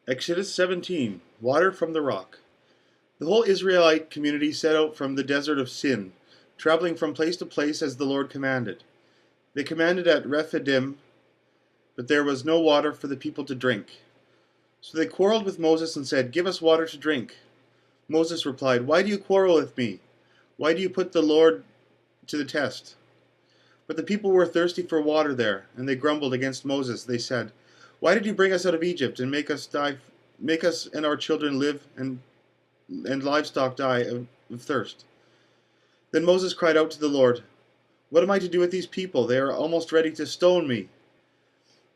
Exodus 17. Water from the rock. The whole Israelite community set out from the desert of Sin, traveling from place to place as the Lord commanded. They commanded at Rephidim, but there was no water for the people to drink. So they quarreled with Moses and said, "Give us water to drink." Moses replied, "Why do you quarrel with me? Why do you put the Lord to the test?" But the people were thirsty for water there, and they grumbled against Moses. They said, "Why did you bring us out of Egypt and make us and our children live and livestock die of thirst?" Then Moses cried out to the Lord, "What am I to do with these people? They are almost ready to stone me."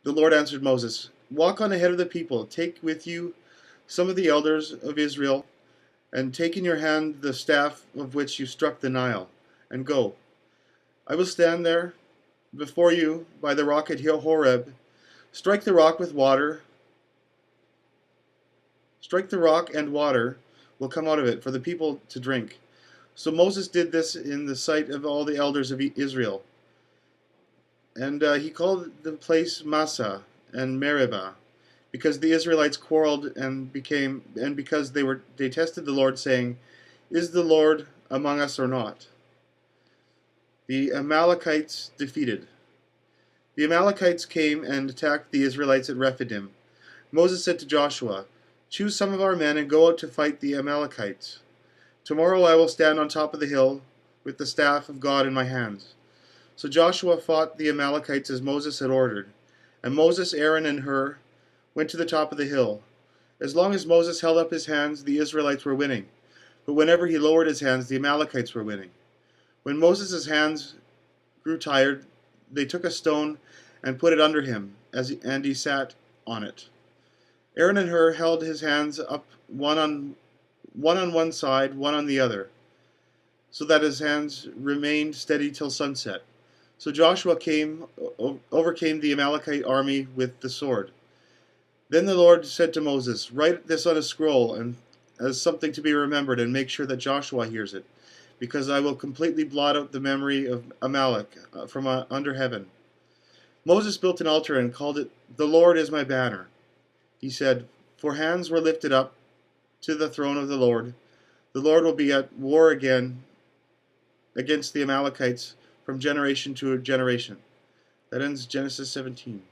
The Lord answered Moses, "Walk on ahead of the people, take with you some of the elders of Israel, and take in your hand the staff of which you struck the Nile, and go. I will stand there before you by the rock at Horeb. Strike the rock with water. Strike the rock, and water will come out of it for the people to drink." So Moses did this in the sight of all the elders of Israel. And he called the place Massah and Meribah, because the Israelites quarreled and because they tested the Lord, saying, "Is the Lord among us or not?" The Amalekites defeated. The Amalekites came and attacked the Israelites at Rephidim. Moses said to Joshua, "Choose some of our men and go out to fight the Amalekites. Tomorrow I will stand on top of the hill with the staff of God in my hands." So Joshua fought the Amalekites as Moses had ordered. And Moses, Aaron, and Hur went to the top of the hill. As long as Moses held up his hands, the Israelites were winning. But whenever he lowered his hands, the Amalekites were winning. When Moses' hands grew tired, they took a stone and put it under him, and he sat on it. Aaron and Hur held his hands up, one on one side, one on the other, so that his hands remained steady till sunset. So Joshua overcame the Amalekite army with the sword. Then the Lord said to Moses, "Write this on a scroll and as something to be remembered, and make sure that Joshua hears it, because I will completely blot out the memory of Amalek from under heaven." Moses built an altar and called it, "The Lord is my banner." He said, "For hands were lifted up to the throne of the Lord. The Lord will be at war again against the Amalekites from generation to generation." That ends Genesis 17.